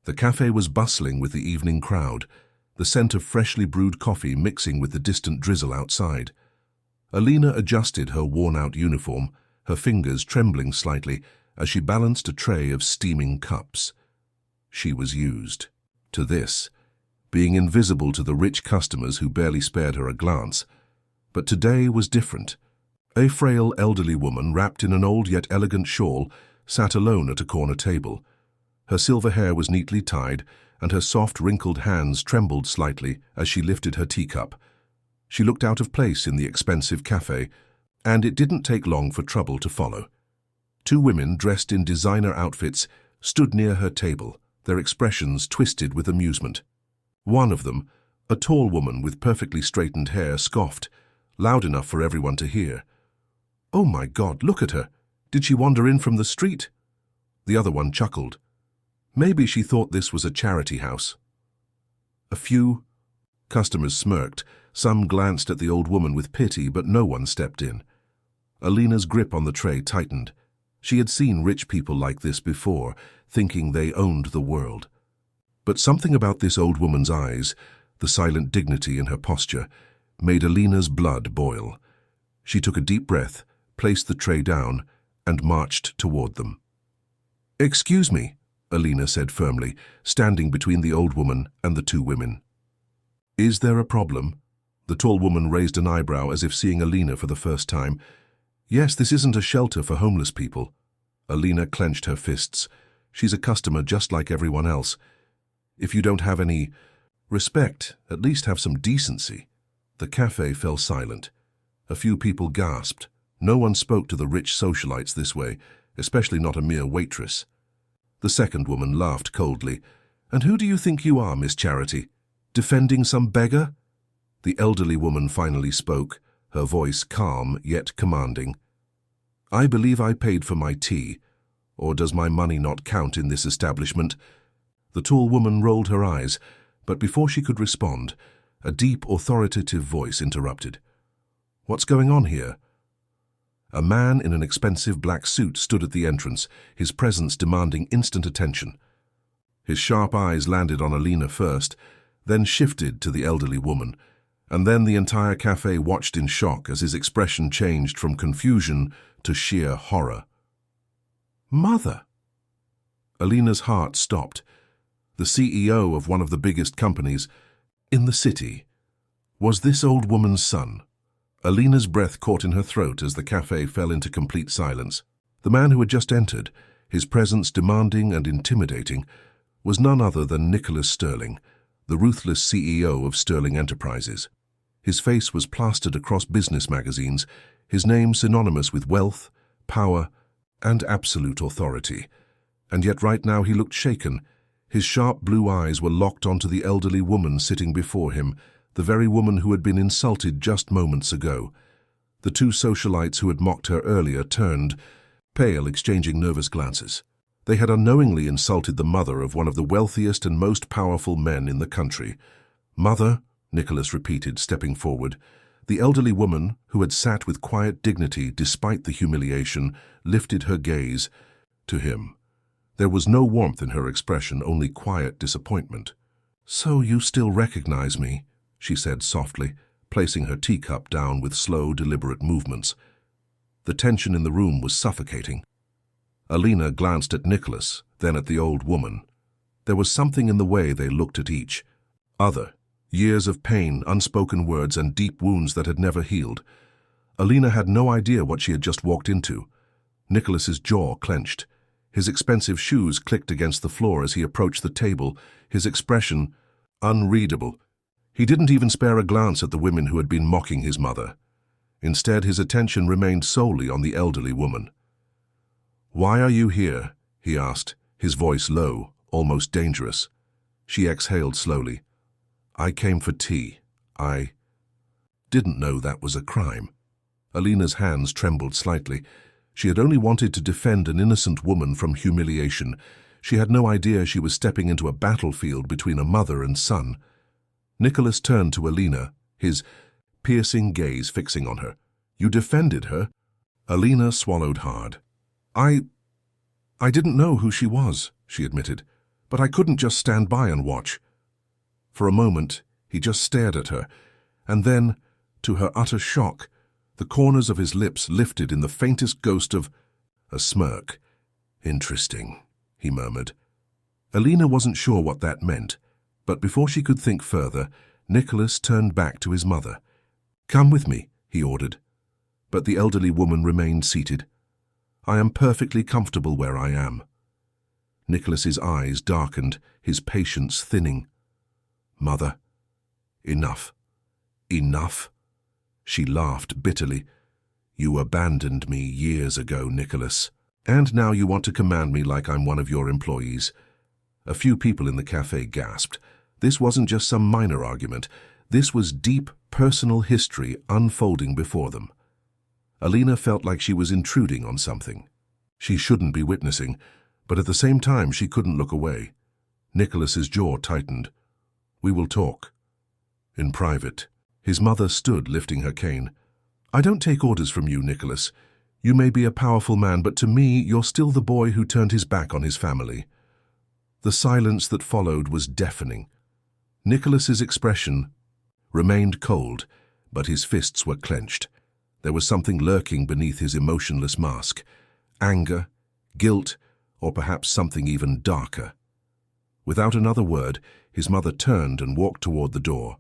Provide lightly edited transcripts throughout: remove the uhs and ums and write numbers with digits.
The cafe was bustling with the evening crowd, the scent of freshly brewed coffee mixing with the distant drizzle outside. Alina adjusted her worn-out uniform, her fingers trembling slightly as she balanced a tray of steaming cups. She was used to this, being invisible to the rich customers who barely spared her a glance. But today was different. A frail elderly woman, wrapped in an old yet elegant shawl, sat alone at a corner table. Her silver hair was neatly tied, and her soft, wrinkled hands trembled slightly as she lifted her teacup. She looked out of place in the expensive cafe, and it didn't take long for trouble to follow. Two women dressed in designer outfits stood near her table, their expressions twisted with amusement. One of them, a tall woman with perfectly straightened hair, scoffed, loud enough for everyone to hear. "Oh my God, look at her! Did she wander in from the street?" The other one chuckled. Maybe she thought this was a charity house. A few customers smirked. Some glanced at the old woman with pity, but no one stepped in. Alina's grip on the tray tightened. She had seen rich people like this before, thinking they owned the world. But something about this old woman's eyes, the silent dignity in her posture, made Alina's blood boil. She took a deep breath, placed the tray down, and marched toward them. "Excuse me," Alina said firmly, standing between the old woman and the two women. "Is there a problem?" The tall woman raised an eyebrow as if seeing Alina for the first time. "Yes, this isn't a shelter for homeless people." Alina clenched her fists. "She's a customer just like everyone else. If you don't have any respect, at least have some decency." The cafe fell silent. A few people gasped. No one spoke to the rich socialites this way, especially not a mere waitress. The second woman laughed coldly. "And who do you think you are, Miss Charity? Defending some beggar?" The elderly woman finally spoke, her voice calm yet commanding. "I believe I paid for my tea. Or does my money not count in this establishment?" The tall woman rolled her eyes, but before she could respond, a deep, authoritative voice interrupted. "What's going on here?" A man in an expensive black suit stood at the entrance, his presence demanding instant attention. His sharp eyes landed on Alina first, then shifted to the elderly woman, and then the entire cafe watched in shock as his expression changed from confusion to sheer horror. "Mother!" Alina's heart stopped. The CEO of one of the biggest companies in the city was this old woman's son. Alina's breath caught in her throat as the cafe fell into complete silence. The man who had just entered, his presence demanding and intimidating, was none other than Nicholas Sterling, the ruthless CEO of Sterling Enterprises. His face was plastered across business magazines, his name synonymous with wealth, power, and absolute authority. And yet right now he looked shaken. His sharp blue eyes were locked onto the elderly woman sitting before him, the very woman who had been insulted just moments ago. The two socialites who had mocked her earlier turned, pale, exchanging nervous glances. They had unknowingly insulted the mother of one of the wealthiest and most powerful men in the country. "Mother," Nicholas repeated, stepping forward. The elderly woman, who had sat with quiet dignity despite the humiliation, lifted her gaze to him. There was no warmth in her expression, only quiet disappointment. "So you still recognize me?" she said softly, placing her teacup down with slow, deliberate movements. The tension in the room was suffocating. Alina glanced at Nicholas, then at the old woman. There was something in the way they looked at each other. Years of pain, unspoken words, and deep wounds that had never healed. Alina had no idea what she had just walked into. Nicholas's jaw clenched. His expensive shoes clicked against the floor as he approached the table, his expression unreadable. He didn't even spare a glance at the women who had been mocking his mother. Instead, his attention remained solely on the elderly woman. "Why are you here?" he asked, his voice low, almost dangerous. She exhaled slowly. "I came for tea. I didn't know that was a crime." Alina's hands trembled slightly. She had only wanted to defend an innocent woman from humiliation. She had no idea she was stepping into a battlefield between a mother and son. Nicholas turned to Alina, his piercing gaze fixing on her. "You defended her?" Alina swallowed hard. I didn't know who she was," she admitted. But I couldn't just stand by and watch. For a moment, he just stared at her, and then, to her utter shock, the corners of his lips lifted in the faintest ghost of a smirk. "Interesting," he murmured. Alina wasn't sure what that meant, but before she could think further, Nicholas turned back to his mother. "Come with me," he ordered. But the elderly woman remained seated. "I am perfectly comfortable where I am." Nicholas's eyes darkened, his patience thinning. "Mother, enough. Enough." She laughed bitterly. "You abandoned me years ago, Nicholas, and now you want to command me like I'm one of your employees." A few people in the cafe gasped. This wasn't just some minor argument. This was deep, personal history unfolding before them. Alina felt like she was intruding on something she shouldn't be witnessing, but at the same time she couldn't look away. Nicholas's jaw tightened. "We will talk. In private." His mother stood, lifting her cane. "I don't take orders from you, Nicholas. You may be a powerful man, but to me, you're still the boy who turned his back on his family." The silence that followed was deafening. Nicholas's expression remained cold, but his fists were clenched. There was something lurking beneath his emotionless mask. Anger, guilt, or perhaps something even darker. Without another word, his mother turned and walked toward the door.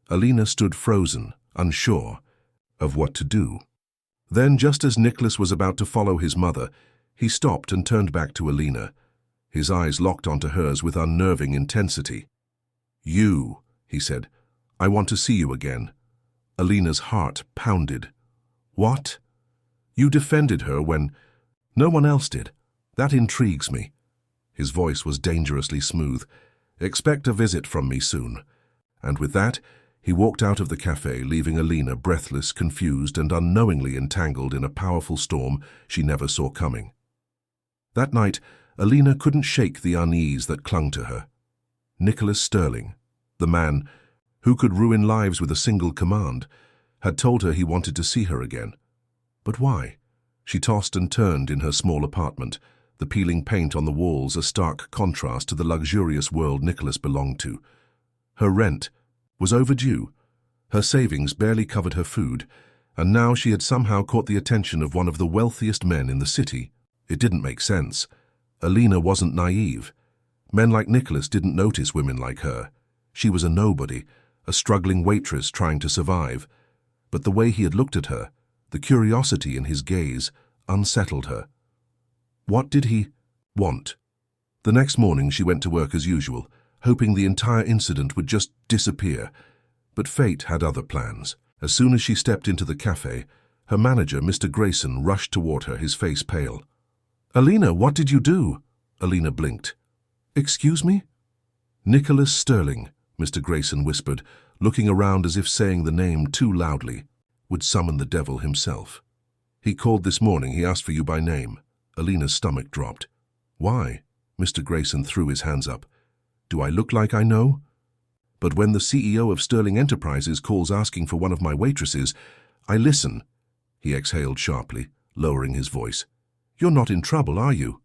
Alina stood frozen, unsure of what to do. Then, just as Nicholas was about to follow his mother, he stopped and turned back to Alina. His eyes locked onto hers with unnerving intensity. "You," he said, "I want to see you again." Alina's heart pounded. "What? You defended her when no one else did. That intrigues me." His voice was dangerously smooth. "Expect a visit from me soon." And with that, he walked out of the cafe, leaving Alina breathless, confused, and unknowingly entangled in a powerful storm she never saw coming. That night, Alina couldn't shake the unease that clung to her. Nicholas Sterling, the man who could ruin lives with a single command, had told her he wanted to see her again. But why? She tossed and turned in her small apartment, the peeling paint on the walls a stark contrast to the luxurious world Nicholas belonged to. Her rent was overdue. Her savings barely covered her food, and now she had somehow caught the attention of one of the wealthiest men in the city. It didn't make sense. Alina wasn't naive. Men like Nicholas didn't notice women like her. She was a nobody, a struggling waitress trying to survive. But the way he had looked at her, the curiosity in his gaze, unsettled her. What did he want? The next morning she went to work as usual, hoping the entire incident would just disappear. But fate had other plans. As soon as she stepped into the cafe, her manager, Mr. Grayson, rushed toward her, his face pale. "Alina, what did you do?" Alina blinked. "Excuse me?" "Nicholas Sterling," Mr. Grayson whispered, looking around as if saying the name too loudly would summon the devil himself. "He called this morning. He asked for you by name." Alina's stomach dropped. "Why?" Mr. Grayson threw his hands up. "Do I look like I know? But when the CEO of Sterling Enterprises calls asking for one of my waitresses, I listen." He exhaled sharply, lowering his voice. "You're not in trouble, are you?"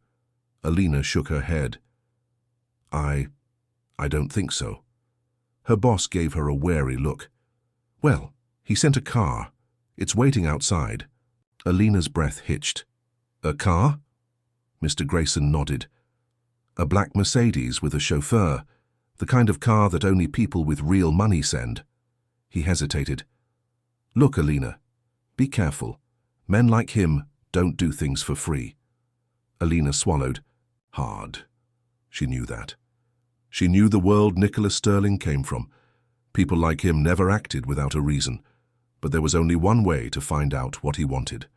Alina shook her head. I don't think so." Her boss gave her a wary look. "Well, he sent a car. It's waiting outside." Alina's breath hitched. "A car?" Mr. Grayson nodded. "A black Mercedes with a chauffeur, the kind of car that only people with real money send." He hesitated. "Look, Alina, be careful. Men like him don't do things for free." Alina swallowed hard. She knew that. She knew the world Nicholas Sterling came from. People like him never acted without a reason, but there was only one way to find out what he wanted.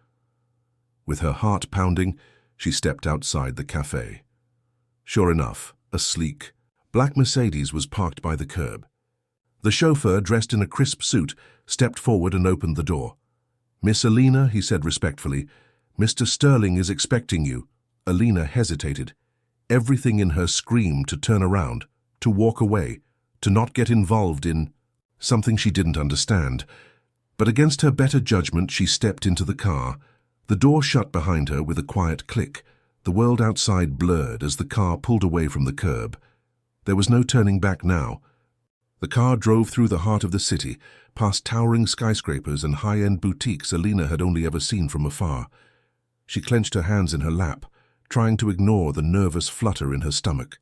With her heart pounding, she stepped outside the cafe. Sure enough, a sleek, black Mercedes was parked by the curb. The chauffeur, dressed in a crisp suit, stepped forward and opened the door. "Miss Alina," he said respectfully, "Mr. Sterling is expecting you." Alina hesitated. Everything in her screamed to turn around, to walk away, to not get involved in something she didn't understand. But against her better judgment, she stepped into the car. The door shut behind her with a quiet click. The world outside blurred as the car pulled away from the curb. There was no turning back now. The car drove through the heart of the city, past towering skyscrapers and high-end boutiques Alina had only ever seen from afar. She clenched her hands in her lap, trying to ignore the nervous flutter in her stomach.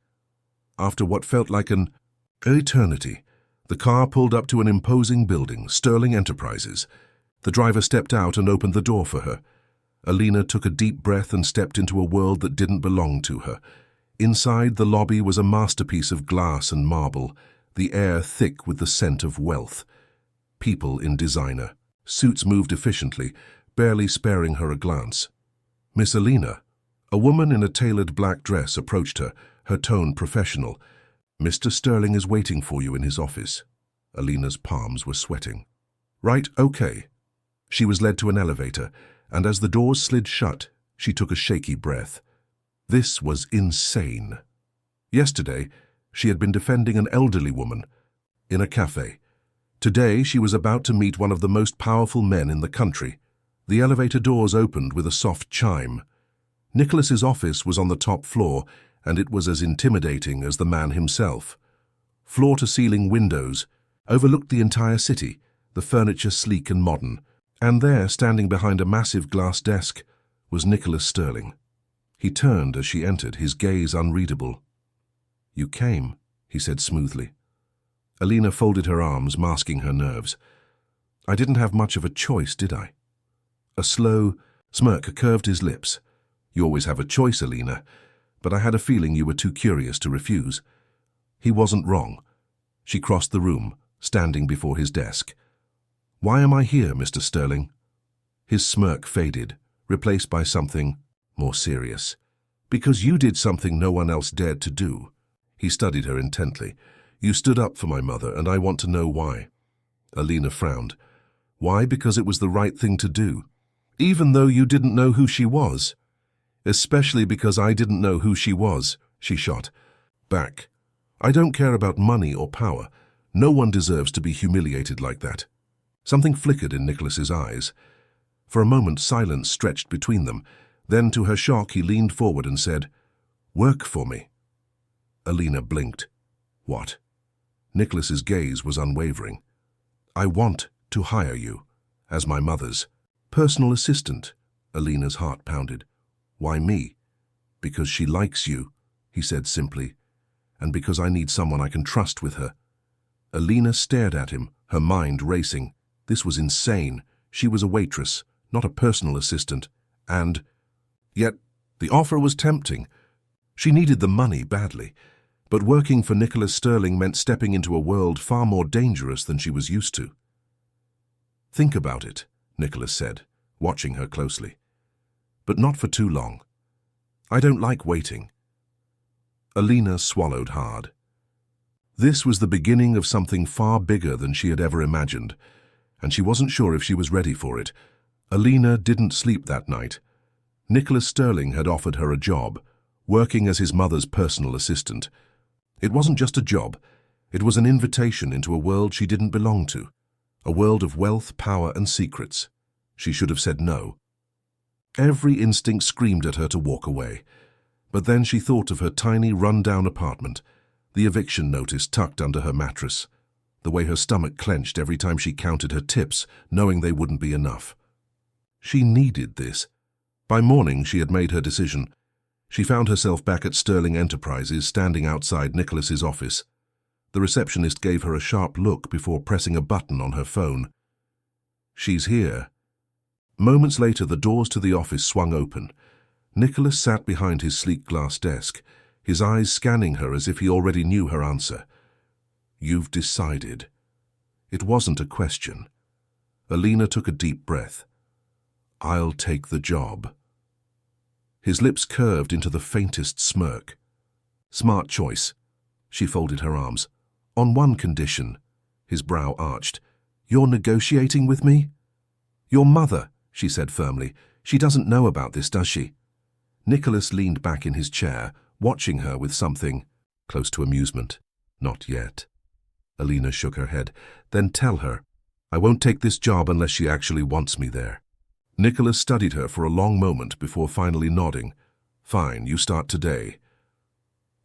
After what felt like an eternity, the car pulled up to an imposing building, Sterling Enterprises. The driver stepped out and opened the door for her. Alina took a deep breath and stepped into a world that didn't belong to her. Inside, the lobby was a masterpiece of glass and marble, the air thick with the scent of wealth. People in designer. Suits moved efficiently, barely sparing her a glance. Miss Alina. A woman in a tailored black dress approached her, her tone professional. Mr. Sterling is waiting for you in his office. Alina's palms were sweating. Right, okay. She was led to an elevator, and as the doors slid shut, she took a shaky breath. This was insane. Yesterday, she had been defending an elderly woman in a cafe. Today, she was about to meet one of the most powerful men in the country. The elevator doors opened with a soft chime. Nicholas's office was on the top floor, and it was as intimidating as the man himself. Floor-to-ceiling windows overlooked the entire city, the furniture sleek and modern, and there, standing behind a massive glass desk, was Nicholas Sterling. He turned as she entered, his gaze unreadable. You came, he said smoothly. Alina folded her arms, masking her nerves. I didn't have much of a choice, did I? A slow smirk curved his lips. You always have a choice, Alina, but I had a feeling you were too curious to refuse. He wasn't wrong. She crossed the room, standing before his desk. Why am I here, Mr. Sterling? His smirk faded, replaced by something more serious. Because you did something no one else dared to do. He studied her intently. You stood up for my mother, and I want to know why. Alina frowned. Why? Because it was the right thing to do. Even though you didn't know who she was. Especially because I didn't know who she was, she shot back. I don't care about money or power. No one deserves to be humiliated like that. Something flickered in Nicholas's eyes. For a moment, silence stretched between them. Then, to her shock, he leaned forward and said, Work for me. Alina blinked. What? Nicholas's gaze was unwavering. I want to hire you, as my mother's personal assistant. Alina's heart pounded. Why me? Because she likes you, he said simply, and because I need someone I can trust with her. Alina stared at him, her mind racing. This was insane. She was a waitress, not a personal assistant, and yet the offer was tempting. She needed the money badly, but working for Nicholas Sterling meant stepping into a world far more dangerous than she was used to. Think about it, Nicholas said, watching her closely. But not for too long. I don't like waiting. Alina swallowed hard. This was the beginning of something far bigger than she had ever imagined, and she wasn't sure if she was ready for it. Alina didn't sleep that night. Nicholas Sterling had offered her a job, working as his mother's personal assistant. It wasn't just a job. It was an invitation into a world she didn't belong to, a world of wealth, power, and secrets. She should have said no. Every instinct screamed at her to walk away. But then she thought of her tiny, run-down apartment, the eviction notice tucked under her mattress, the way her stomach clenched every time she counted her tips, knowing they wouldn't be enough. She needed this. By morning, she had made her decision. She found herself back at Sterling Enterprises, standing outside Nicholas's office. The receptionist gave her a sharp look before pressing a button on her phone. She's here. Moments later, the doors to the office swung open. Nicholas sat behind his sleek glass desk, his eyes scanning her as if he already knew her answer. You've decided. It wasn't a question. Alina took a deep breath. I'll take the job. His lips curved into the faintest smirk. Smart choice. She folded her arms. On one condition. His brow arched. You're negotiating with me? Your mother, she said firmly. She doesn't know about this, does she? Nicholas leaned back in his chair, watching her with something close to amusement. Not yet. Alina shook her head. Then tell her. I won't take this job unless she actually wants me there. Nicholas studied her for a long moment before finally nodding. Fine, you start today.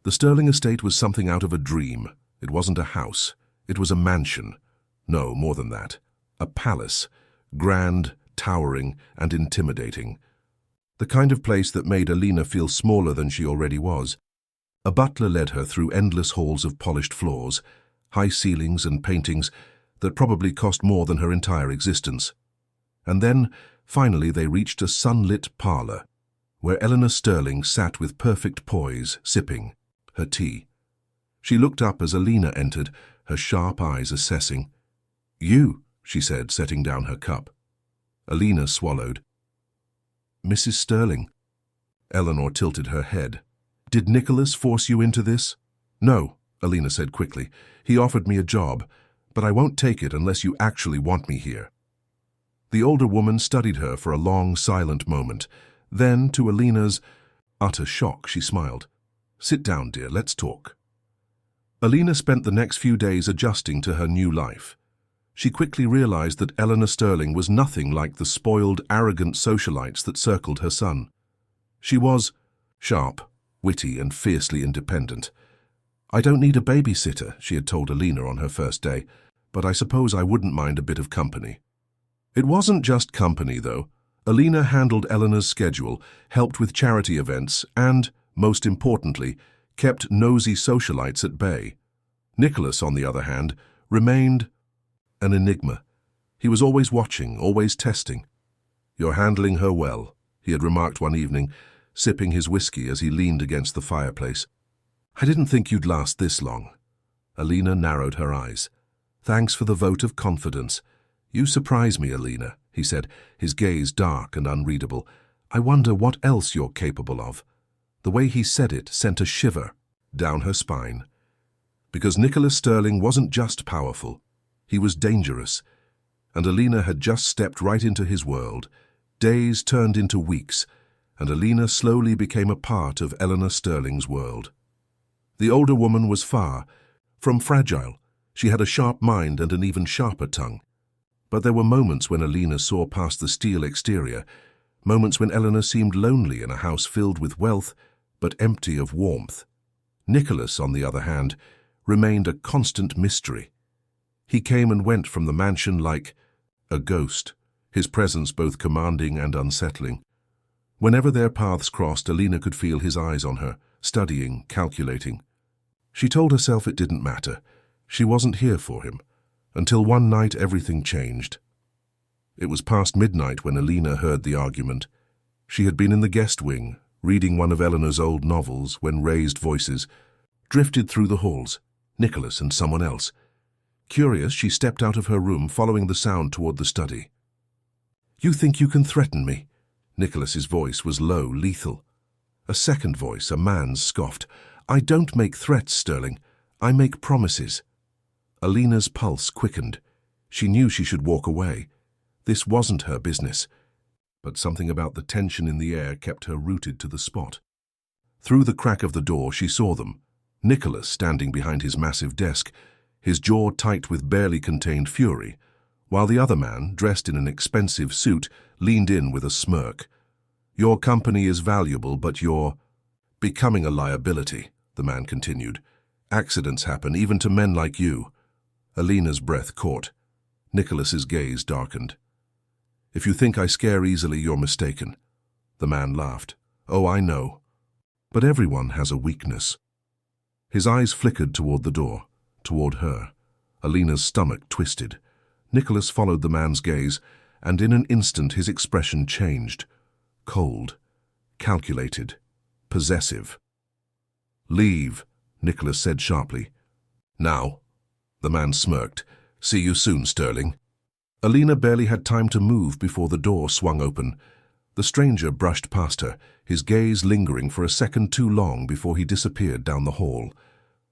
The Sterling estate was something out of a dream. It wasn't a house. It was a mansion. No, more than that. A palace. Grand, towering, and intimidating. The kind of place that made Alina feel smaller than she already was. A butler led her through endless halls of polished floors, high ceilings and paintings that probably cost more than her entire existence. And then, finally, they reached a sunlit parlour, where Eleanor Sterling sat with perfect poise, sipping her tea. She looked up as Alina entered, her sharp eyes assessing. "You," she said, setting down her cup. Alina swallowed. "Mrs. Sterling." Eleanor tilted her head. "Did Nicholas force you into this?" "No," Alina said quickly. "He offered me a job, but I won't take it unless you actually want me here." The older woman studied her for a long, silent moment. Then, to Alina's utter shock, she smiled. "Sit down, dear, let's talk." Alina spent the next few days adjusting to her new life. She quickly realized that Eleanor Sterling was nothing like the spoiled, arrogant socialites that circled her son. She was sharp, witty, and fiercely independent. "I don't need a babysitter," she had told Alina on her first day, "but I suppose I wouldn't mind a bit of company." It wasn't just company, though. Alina handled Eleanor's schedule, helped with charity events, and, most importantly, kept nosy socialites at bay. Nicholas, on the other hand, remained an enigma. He was always watching, always testing. "You're handling her well," he had remarked one evening, sipping his whiskey as he leaned against the fireplace. "I didn't think you'd last this long." Alina narrowed her eyes. "Thanks for the vote of confidence. You surprise me, Alina," he said, his gaze dark and unreadable. "I wonder what else you're capable of." The way he said it sent a shiver down her spine. Because Nicholas Sterling wasn't just powerful, he was dangerous. And Alina had just stepped right into his world. Days turned into weeks, and Alina slowly became a part of Eleanor Sterling's world. The older woman was far from fragile. She had a sharp mind and an even sharper tongue. But there were moments when Alina saw past the steel exterior, moments when Eleanor seemed lonely in a house filled with wealth, but empty of warmth. Nicholas, on the other hand, remained a constant mystery. He came and went from the mansion like a ghost, his presence both commanding and unsettling. Whenever their paths crossed, Alina could feel his eyes on her, studying, calculating. She told herself it didn't matter. She wasn't here for him. Until one night everything changed. It was past midnight when Alina heard the argument. She had been in the guest wing, reading one of Eleanor's old novels, when raised voices drifted through the halls, Nicholas and someone else. Curious, she stepped out of her room, following the sound toward the study. "You think you can threaten me?" Nicholas's voice was low, lethal. A second voice, a man's, scoffed. "I don't make threats, Sterling. I make promises." Alina's pulse quickened. She knew she should walk away. This wasn't her business. But something about the tension in the air kept her rooted to the spot. Through the crack of the door, she saw them. Nicholas standing behind his massive desk, his jaw tight with barely contained fury, while the other man, dressed in an expensive suit, leaned in with a smirk. "Your company is valuable, but you're becoming a liability," the man continued. "Accidents happen, even to men like you." Alina's breath caught. Nicholas's gaze darkened. "If you think I scare easily, you're mistaken." The man laughed. "Oh, I know. But everyone has a weakness." His eyes flickered toward the door, toward her. Alina's stomach twisted. Nicholas followed the man's gaze, and in an instant his expression changed. Cold, calculated, possessive. "Leave," Nicholas said sharply. "Now." The man smirked. "See you soon, Sterling." Alina barely had time to move before the door swung open. The stranger brushed past her, his gaze lingering for a second too long before he disappeared down the hall.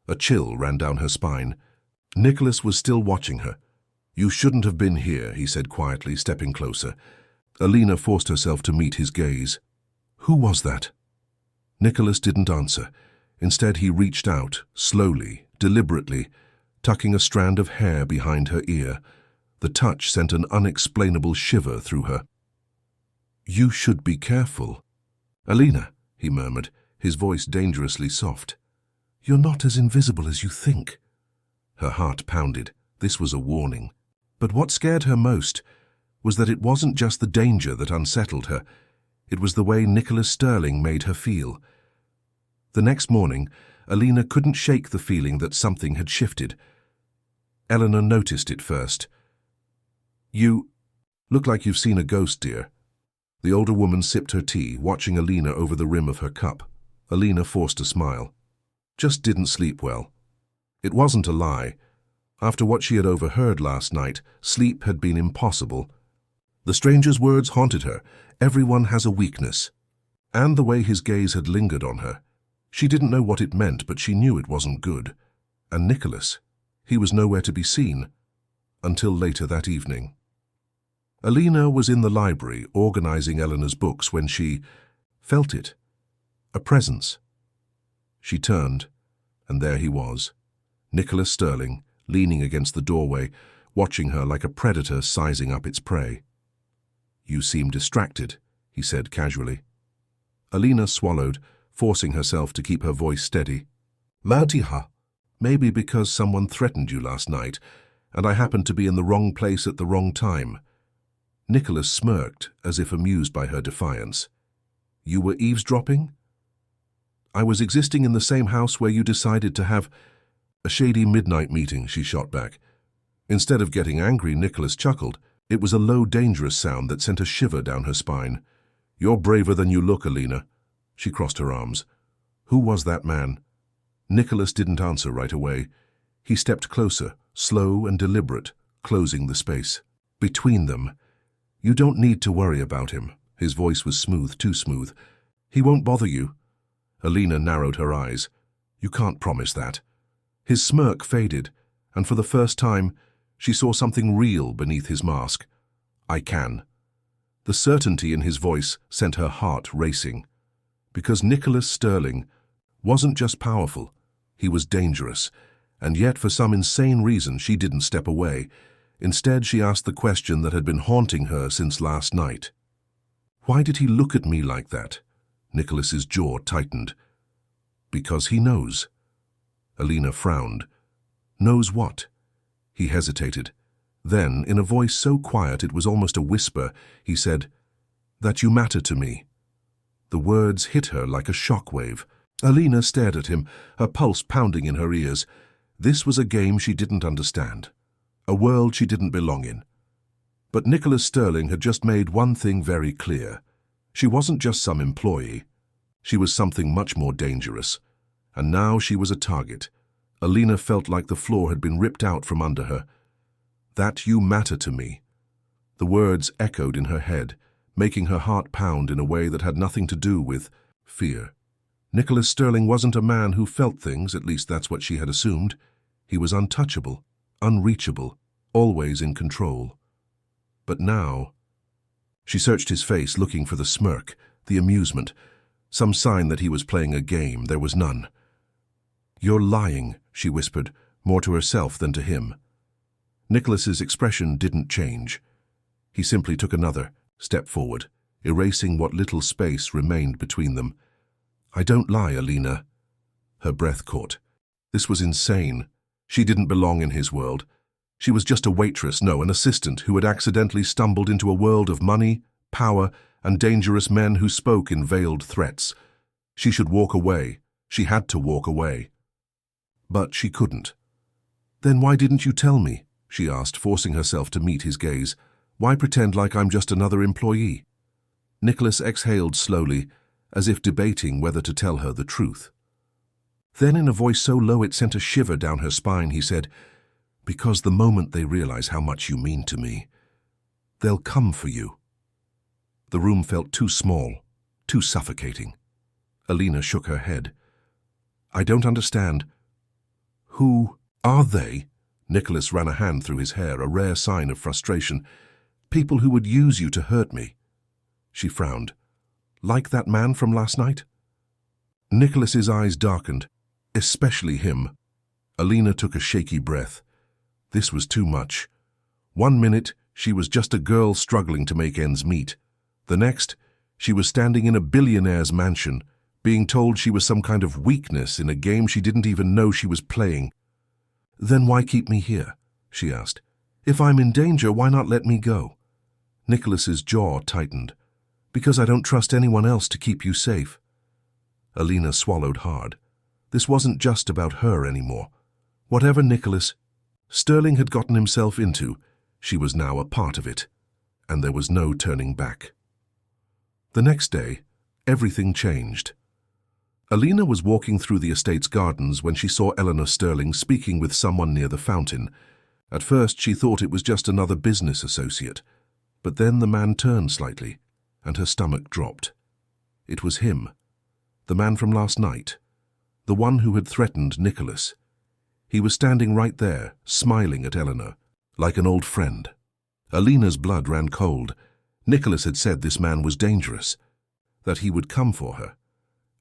A chill ran down her spine. Nicholas was still watching her. "You shouldn't have been here," he said quietly, stepping closer. Alina forced herself to meet his gaze. "Who was that?" Nicholas didn't answer. Instead, he reached out, slowly, deliberately, tucking a strand of hair behind her ear. The touch sent an unexplainable shiver through her. "You should be careful." "Alina," he murmured, his voice dangerously soft. "You're not as invisible as you think." Her heart pounded. This was a warning. But what scared her most was that it wasn't just the danger that unsettled her. It was the way Nicholas Sterling made her feel. The next morning, Alina couldn't shake the feeling that something had shifted. Eleanor noticed it first. "You look like you've seen a ghost, dear." The older woman sipped her tea, watching Alina over the rim of her cup. Alina forced a smile. "Just didn't sleep well." It wasn't a lie. After what she had overheard last night, sleep had been impossible. The stranger's words haunted her. Everyone has a weakness. And the way his gaze had lingered on her. She didn't know what it meant, but she knew it wasn't good. And Nicholas, he was nowhere to be seen. Until later that evening. Alina was in the library, organizing Eleanor's books, when she felt it. A presence. She turned, and there he was. Nicholas Sterling, leaning against the doorway, watching her like a predator sizing up its prey. "You seem distracted," he said casually. Alina swallowed, forcing herself to keep her voice steady. "Mautiha, maybe because someone threatened you last night, and I happened to be in the wrong place at the wrong time." Nicholas smirked, as if amused by her defiance. "You were eavesdropping?" "I was existing in the same house where you decided to have a shady midnight meeting," she shot back. Instead of getting angry, Nicholas chuckled. It was a low, dangerous sound that sent a shiver down her spine. "You're braver than you look, Alina." She crossed her arms. "Who was that man?" Nicholas didn't answer right away. He stepped closer, slow and deliberate, closing the space. "Between them. You don't need to worry about him." His voice was smooth, too smooth. "He won't bother you." Alina narrowed her eyes. "You can't promise that." His smirk faded, and for the first time, she saw something real beneath his mask. "I can." The certainty in his voice sent her heart racing. Because Nicholas Sterling wasn't just powerful, he was dangerous, and yet for some insane reason she didn't step away. Instead, she asked the question that had been haunting her since last night. "Why did he look at me like that?" Nicholas's jaw tightened. "Because he knows." Alina frowned. "Knows what?" He hesitated. Then, in a voice so quiet it was almost a whisper, he said, "That you matter to me." The words hit her like a shockwave. Alina stared at him, her pulse pounding in her ears. This was a game she didn't understand. A world she didn't belong in. But Nicholas Sterling had just made one thing very clear. She wasn't just some employee. She was something much more dangerous. And now she was a target. Alina felt like the floor had been ripped out from under her. "That you matter to me." The words echoed in her head, making her heart pound in a way that had nothing to do with fear. Nicholas Sterling wasn't a man who felt things, at least that's what she had assumed. He was untouchable, unreachable, always in control. But now... She searched his face, looking for the smirk, the amusement, some sign that he was playing a game. There was none. "You're lying," she whispered, more to herself than to him. Nicholas's expression didn't change. He simply took another step forward, erasing what little space remained between them. "I don't lie, Alina." Her breath caught. This was insane. She didn't belong in his world. She was just a waitress, no, an assistant who had accidentally stumbled into a world of money, power, and dangerous men who spoke in veiled threats. She should walk away. She had to walk away. But she couldn't. "Then why didn't you tell me?" she asked, forcing herself to meet his gaze. "Why pretend like I'm just another employee?" Nicholas exhaled slowly, as if debating whether to tell her the truth. Then, in a voice so low it sent a shiver down her spine, he said, "Because the moment they realize how much you mean to me, they'll come for you." The room felt too small, too suffocating. Alina shook her head. "I don't understand." "Who are they?" Nicholas ran a hand through his hair, a rare sign of frustration. "People who would use you to hurt me." She frowned. "Like that man from last night?" Nicholas's eyes darkened. "Especially him." Alina took a shaky breath. This was too much. 1 minute, she was just a girl struggling to make ends meet. The next, she was standing in a billionaire's mansion, being told she was some kind of weakness in a game she didn't even know she was playing. "Then why keep me here?" she asked. "If I'm in danger, why not let me go?" Nicholas's jaw tightened. "Because I don't trust anyone else to keep you safe." Alina swallowed hard. This wasn't just about her anymore. Whatever Sterling had gotten himself into, she was now a part of it, and there was no turning back. The next day, everything changed. Alina was walking through the estate's gardens when she saw Eleanor Sterling speaking with someone near the fountain. At first, she thought it was just another business associate, but then the man turned slightly, and her stomach dropped. It was him, the man from last night, the one who had threatened Nicholas. He was standing right there, smiling at Eleanor, like an old friend. Alina's blood ran cold. Nicholas had said this man was dangerous, that he would come for her.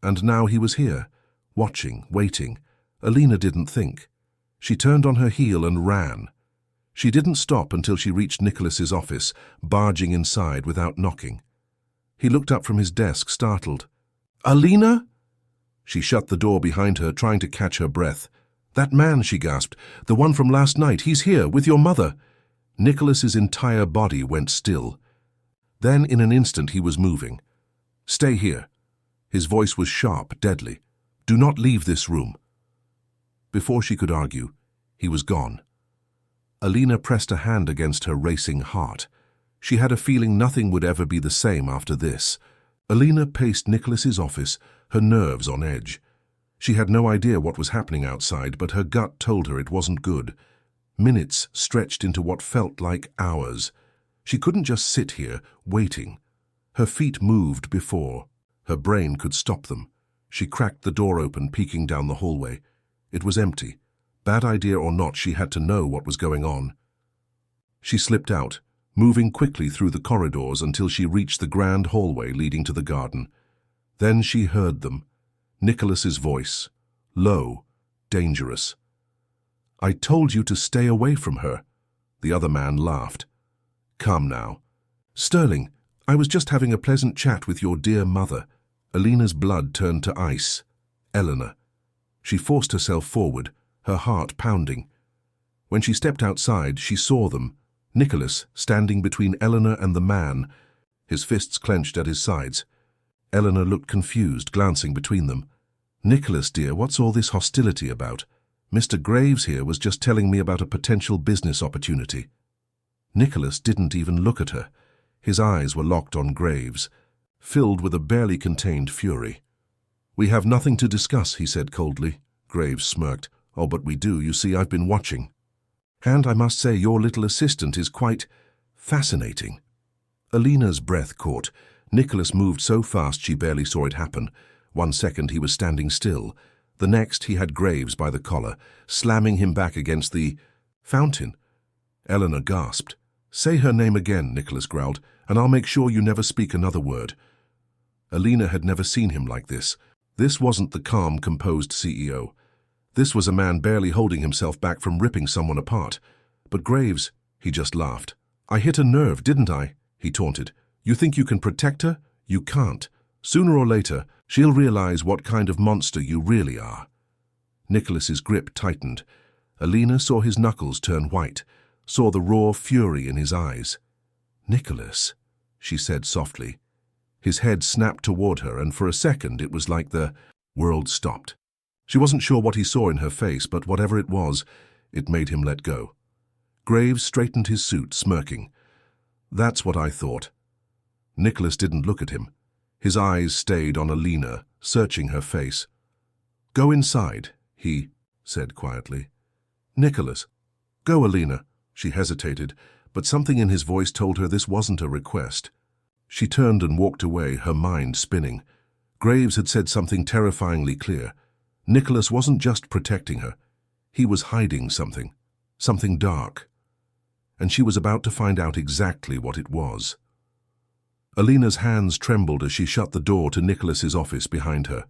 And now he was here, watching, waiting. Alina didn't think. She turned on her heel and ran. She didn't stop until she reached Nicholas's office, barging inside without knocking. He looked up from his desk, startled. "Alina?" She shut the door behind her, trying to catch her breath. "That man," she gasped, "the one from last night, he's here, with your mother." Nicholas's entire body went still. Then, in an instant, he was moving. "Stay here." His voice was sharp, deadly. "Do not leave this room." Before she could argue, he was gone. Alina pressed a hand against her racing heart. She had a feeling nothing would ever be the same after this. Alina paced Nicholas's office, her nerves on edge. She had no idea what was happening outside, but her gut told her it wasn't good. Minutes stretched into what felt like hours. She couldn't just sit here, waiting. Her feet moved before. Her brain could stop them. She cracked the door open, peeking down the hallway. It was empty. Bad idea or not, she had to know what was going on. She slipped out, moving quickly through the corridors until she reached the grand hallway leading to the garden. Then she heard them. Nicholas's voice, low, dangerous. "I told you to stay away from her." The other man laughed. "Come now." "Sterling, I was just having a pleasant chat with your dear mother." Alina's blood turned to ice. Eleanor. She forced herself forward, her heart pounding. When she stepped outside, she saw them. Nicholas standing between Eleanor and the man, his fists clenched at his sides. Eleanor looked confused, glancing between them. "Nicholas, dear, what's all this hostility about? Mr. Graves here was just telling me about a potential business opportunity." Nicholas didn't even look at her. His eyes were locked on Graves, filled with a barely contained fury. "We have nothing to discuss," he said coldly. Graves smirked. "Oh, but we do. You see, I've been watching. And I must say your little assistant is quite fascinating." Alina's breath caught. Nicholas moved so fast she barely saw it happen. 1 second he was standing still. The next he had Graves by the collar, slamming him back against the fountain. Eleanor gasped. "Say her name again," Nicholas growled, "and I'll make sure you never speak another word." Alina had never seen him like this. This wasn't the calm, composed CEO. This was a man barely holding himself back from ripping someone apart. But Graves, he just laughed. "I hit a nerve, didn't I?" he taunted. "You think you can protect her? You can't. Sooner or later, she'll realize what kind of monster you really are." Nicholas's grip tightened. Alina saw his knuckles turn white, saw the raw fury in his eyes. "Nicholas," she said softly. His head snapped toward her, and for a second it was like the world stopped. She wasn't sure what he saw in her face, but whatever it was, it made him let go. Graves straightened his suit, smirking. "That's what I thought." Nicholas didn't look at him. His eyes stayed on Alina, searching her face. "Go inside," he said quietly. "Nicholas." "Go, Alina." She hesitated, but something in his voice told her this wasn't a request. She turned and walked away, her mind spinning. Graves had said something terrifyingly clear. Nicholas wasn't just protecting her. He was hiding something dark. And she was about to find out exactly what it was. Alina's hands trembled as she shut the door to Nicholas's office behind her.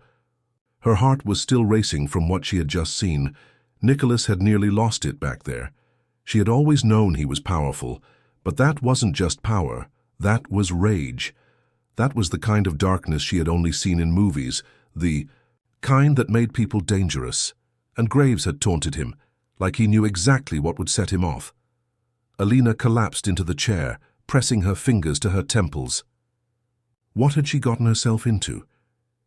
Her heart was still racing from what she had just seen. Nicholas had nearly lost it back there. She had always known he was powerful, but that wasn't just power. That was rage. That was the kind of darkness she had only seen in movies, The kind that made people dangerous, and Graves had taunted him, like he knew exactly what would set him off. Alina collapsed into the chair, pressing her fingers to her temples. What had she gotten herself into?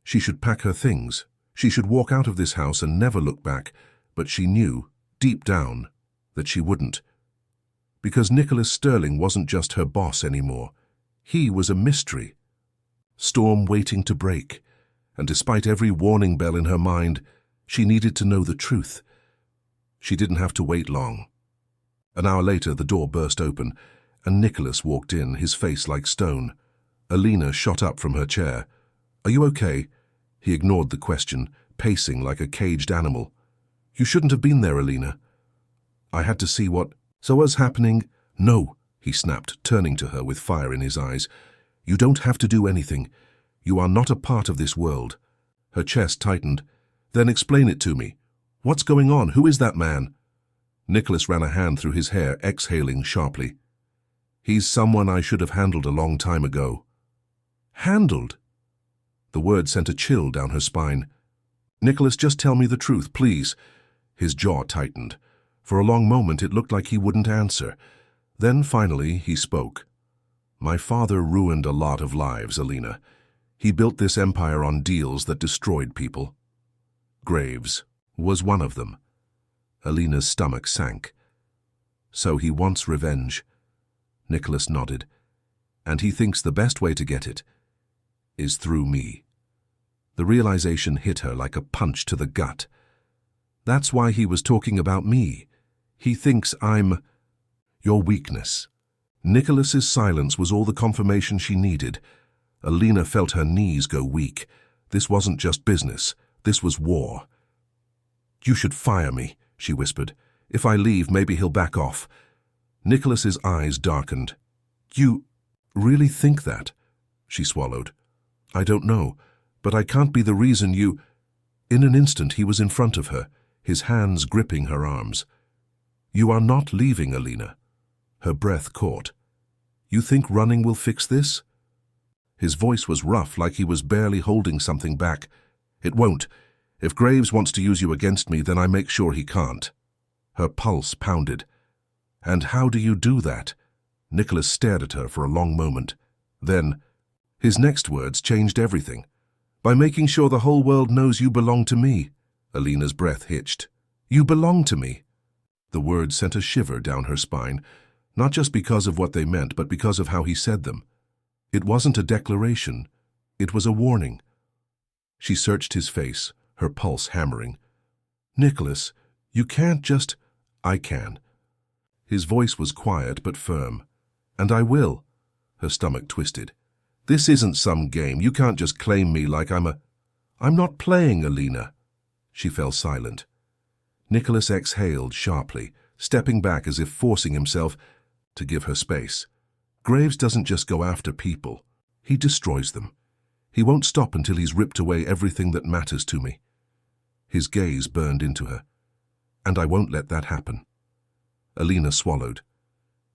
She should pack her things. She should walk out of this house and never look back, but she knew, deep down, that she wouldn't. Because Nicholas Sterling wasn't just her boss anymore. He was a mystery. Storm waiting to break, and despite every warning bell in her mind, she needed to know the truth. She didn't have to wait long. An hour later, the door burst open, and Nicholas walked in, his face like stone. Alina shot up from her chair. "Are you okay?" He ignored the question, pacing like a caged animal. "You shouldn't have been there, Alina." "I had to see what was happening." "No," he snapped, turning to her with fire in his eyes. "You don't have to do anything. You are not a part of this world." Her chest tightened. "Then explain it to me. What's going on? Who is that man?" Nicholas ran a hand through his hair, exhaling sharply. "He's someone I should have handled a long time ago." "Handled?" The word sent a chill down her spine. "Nicholas, just tell me the truth, please." His jaw tightened. For a long moment it looked like he wouldn't answer. Then finally he spoke. "My father ruined a lot of lives, Alina. He built this empire on deals that destroyed people. Graves was one of them." Alina's stomach sank. "So he wants revenge." Nicholas nodded. "And he thinks the best way to get it is through me." The realization hit her like a punch to the gut. "That's why he was talking about me. He thinks I'm your weakness." Nicholas's silence was all the confirmation she needed. Alina felt her knees go weak. This wasn't just business. This was war. "You should fire me," she whispered. "If I leave, maybe he'll back off." Nicholas's eyes darkened. "You really think that?" She swallowed. "I don't know, but I can't be the reason you—" In an instant he was in front of her, his hands gripping her arms. "You are not leaving, Alina." Her breath caught. "You think running will fix this?" His voice was rough, like he was barely holding something back. "It won't. If Graves wants to use you against me, then I make sure he can't." Her pulse pounded. "And how do you do that?" Nicholas stared at her for a long moment. Then, his next words changed everything. "By making sure the whole world knows you belong to me." Alina's breath hitched. "You belong to me." The words sent a shiver down her spine, not just because of what they meant, but because of how he said them. It wasn't a declaration. It was a warning. She searched his face, her pulse hammering. "Nicholas, you can't just—" "I can." His voice was quiet but firm. "And I will." Her stomach twisted. "This isn't some game. You can't just claim me like I'm not playing, Alina." She fell silent. Nicholas exhaled sharply, stepping back as if forcing himself to give her space. "Graves doesn't just go after people. He destroys them. He won't stop until he's ripped away everything that matters to me." His gaze burned into her. "And I won't let that happen." Alina swallowed.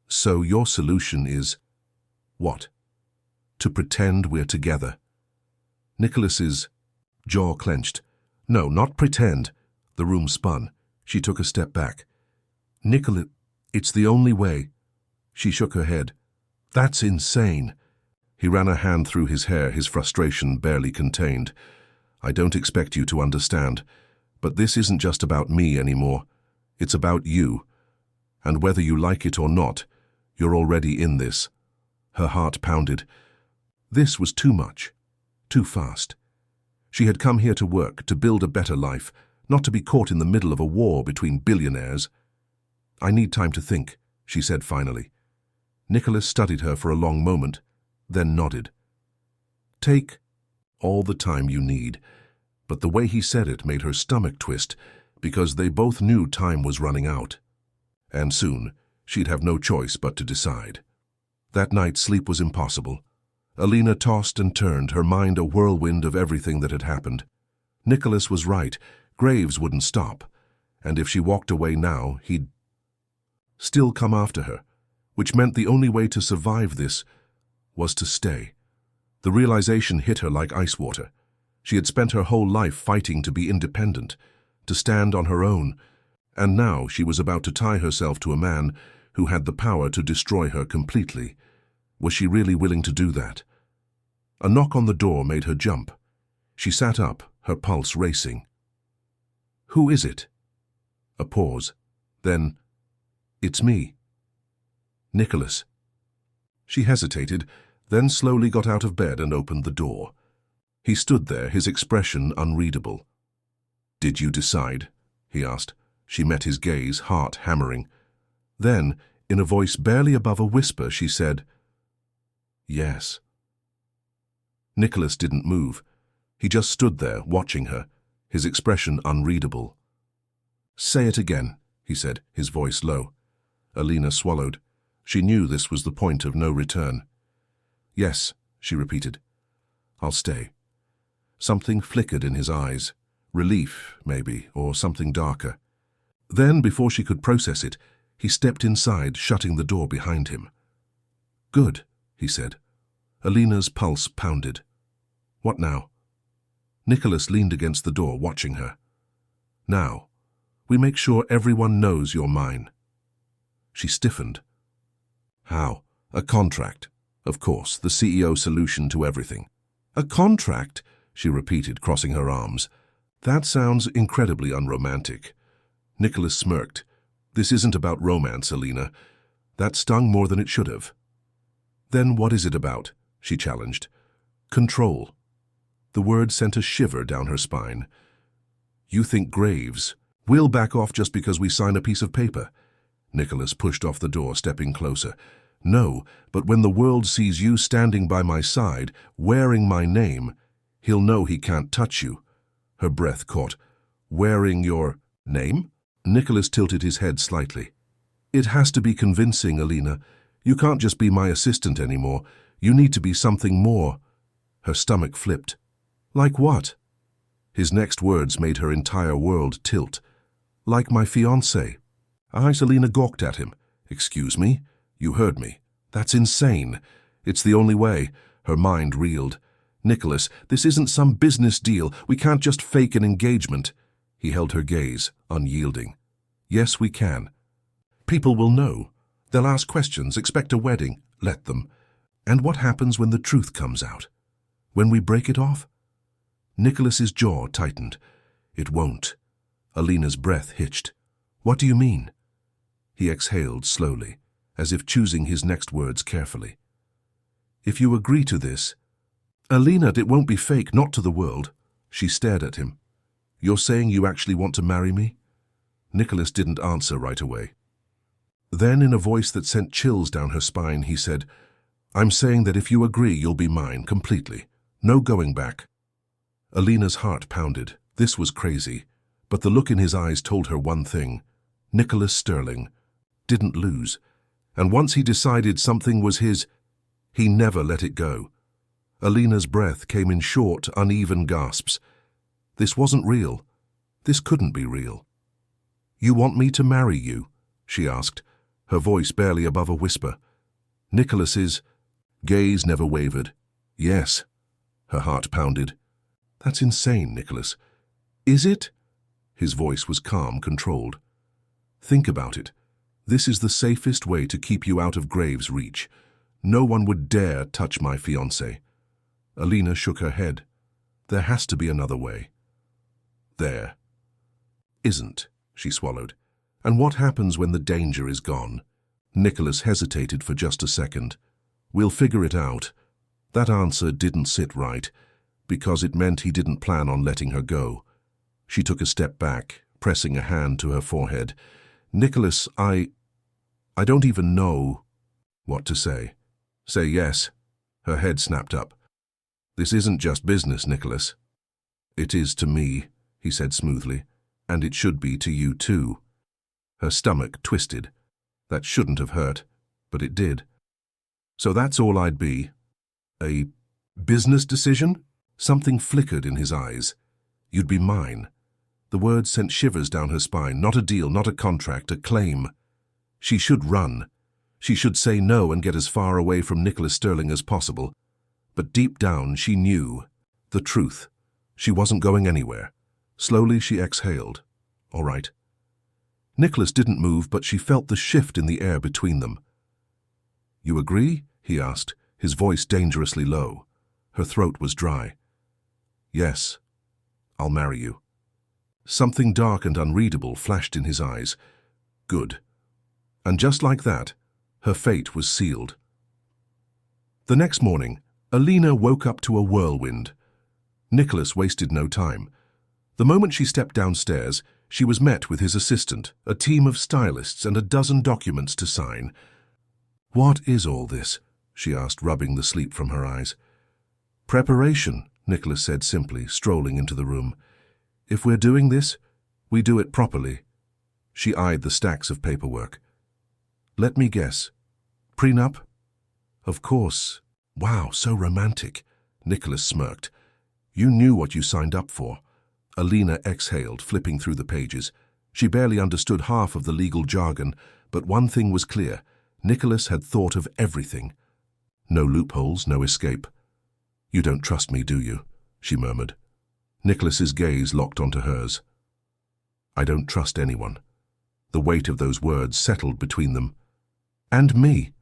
"So your solution is—" "What?" "To pretend we're together." Nicholas's jaw clenched. "No, not pretend." The room spun. She took a step back. "Nicholas, it's the only way." She shook her head. "That's insane." He ran a hand through his hair, his frustration barely contained. "I don't expect you to understand, but this isn't just about me anymore. It's about you. And whether you like it or not, you're already in this." Her heart pounded. This was too much. Too fast. She had come here to work, to build a better life, not to be caught in the middle of a war between billionaires. "I need time to think," she said finally. Nicholas studied her for a long moment, then nodded. "Take all the time you need." But the way he said it made her stomach twist, because they both knew time was running out. And soon, she'd have no choice but to decide. That night, sleep was impossible. Alina tossed and turned, her mind a whirlwind of everything that had happened. Nicholas was right. Graves wouldn't stop. And if she walked away now, he'd still come after her, which meant the only way to survive this was to stay. The realization hit her like ice water. She had spent her whole life fighting to be independent, to stand on her own, and now she was about to tie herself to a man who had the power to destroy her completely. Was she really willing to do that? A knock on the door made her jump. She sat up, her pulse racing. "Who is it?" A pause. Then, "It's me." "Nicholas." She hesitated, then slowly got out of bed and opened the door. He stood there, his expression unreadable. "Did you decide?" he asked. She met his gaze, heart hammering. Then, in a voice barely above a whisper, she said, "Yes." Nicholas didn't move. He just stood there, watching her, his expression unreadable. "Say it again," he said, his voice low. Alina swallowed. She knew this was the point of no return. "Yes," she repeated. "I'll stay." Something flickered in his eyes. Relief, maybe, or something darker. Then, before she could process it, he stepped inside, shutting the door behind him. "Good," he said. Alina's pulse pounded. "What now?" Nicholas leaned against the door, watching her. "Now, we make sure everyone knows you're mine." She stiffened. "How?" "A contract. Of course, the CEO solution to everything." "A contract?" she repeated, crossing her arms. "That sounds incredibly unromantic." Nicholas smirked. "This isn't about romance, Alina. That stung more than it should have." "Then what is it about?" she challenged. "Control." The word sent a shiver down her spine. "You think Graves will back off just because we sign a piece of paper?" Nicholas pushed off the door, stepping closer. "No, but when the world sees you standing by my side, wearing my name, he'll know he can't touch you." Her breath caught. "Wearing your name?" Nicholas tilted his head slightly. "It has to be convincing, Alina. You can't just be my assistant anymore. You need to be something more." Her stomach flipped. "Like what?" His next words made her entire world tilt. "Like my fiancé." Alina gawked at him. "Excuse me? You heard me. That's insane. It's the only way." Her mind reeled. "Nicholas, this isn't some business deal. We can't just fake an engagement." He held her gaze, unyielding. "Yes, we can. People will know. They'll ask questions, expect a wedding. Let them. And what happens when the truth comes out? When we break it off?" Nicholas's jaw tightened. "It won't." Alina's breath hitched. "What do you mean?" He exhaled slowly, as if choosing his next words carefully. "If you agree to this..." "Alina, it won't be fake, not to the world." She stared at him. "You're saying you actually want to marry me?" Nicholas didn't answer right away. Then, in a voice that sent chills down her spine, he said, "I'm saying that if you agree, you'll be mine, completely. No going back." Alina's heart pounded. This was crazy. But the look in his eyes told her one thing. Nicholas Sterling didn't lose. And once he decided something was his, he never let it go. Alina's breath came in short, uneven gasps. This wasn't real. This couldn't be real. "You want me to marry you?" she asked, her voice barely above a whisper. Nicholas's gaze never wavered. "Yes." Her heart pounded. "That's insane, Nicholas." "Is it?" His voice was calm, controlled. "Think about it. This is the safest way to keep you out of Graves' reach. No one would dare touch my fiancé." Alina shook her head. "There has to be another way." "There isn't," she swallowed. "And what happens when the danger is gone?" Nicholas hesitated for just a second. "We'll figure it out." That answer didn't sit right, because it meant he didn't plan on letting her go. She took a step back, pressing a hand to her forehead. "Nicholas, I don't even know what to say." "Say yes." Her head snapped up. "This isn't just business, Nicholas." "It is to me," he said smoothly, "and it should be to you too." Her stomach twisted. That shouldn't have hurt, but it did. "So that's all I'd be. A business decision?" Something flickered in his eyes. "You'd be mine." The words sent shivers down her spine. Not a deal, not a contract, a claim. She should run. She should say no and get as far away from Nicholas Sterling as possible. But deep down she knew the truth. She wasn't going anywhere. Slowly she exhaled. All right. Nicholas didn't move, but she felt the shift in the air between them. You agree? He asked, his voice dangerously low. Her throat was dry. Yes, I'll marry you. Something dark and unreadable flashed in his eyes. Good. And just like that, her fate was sealed. The next morning, Alina woke up to a whirlwind. Nicholas wasted no time. The moment she stepped downstairs, she was met with his assistant, a team of stylists, and a dozen documents to sign. What is all this? She asked, rubbing the sleep from her eyes. Preparation, Nicholas said simply, strolling into the room. If we're doing this, we do it properly. She eyed the stacks of paperwork. Let me guess. Prenup? Of course. Wow, so romantic. Nicholas smirked. You knew what you signed up for. Alina exhaled, flipping through the pages. She barely understood half of the legal jargon, but one thing was clear. Nicholas had thought of everything. No loopholes, no escape. You don't trust me, do you? She murmured. Nicholas's gaze locked onto hers. I don't trust anyone. The weight of those words settled between them. And me?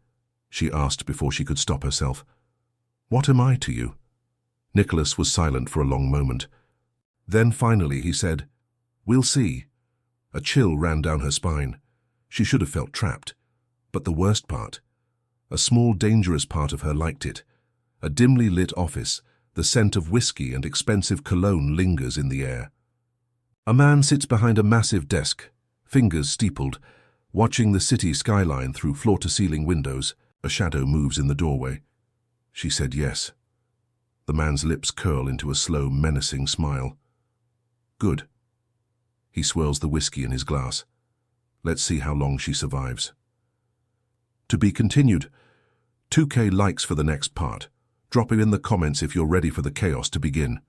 She asked before she could stop herself. What am I to you? Nicholas was silent for a long moment. Then finally he said, We'll see. A chill ran down her spine. She should have felt trapped. But the worst part, a small dangerous part of her liked it. A dimly lit office, the scent of whiskey and expensive cologne lingers in the air. A man sits behind a massive desk, fingers steepled, watching the city skyline through floor-to-ceiling windows. A shadow moves in the doorway. She said yes. The man's lips curl into a slow, menacing smile. Good. He swirls the whiskey in his glass. Let's see how long she survives. To be continued. 2K likes for the next part. Drop it in the comments if you're ready for the chaos to begin.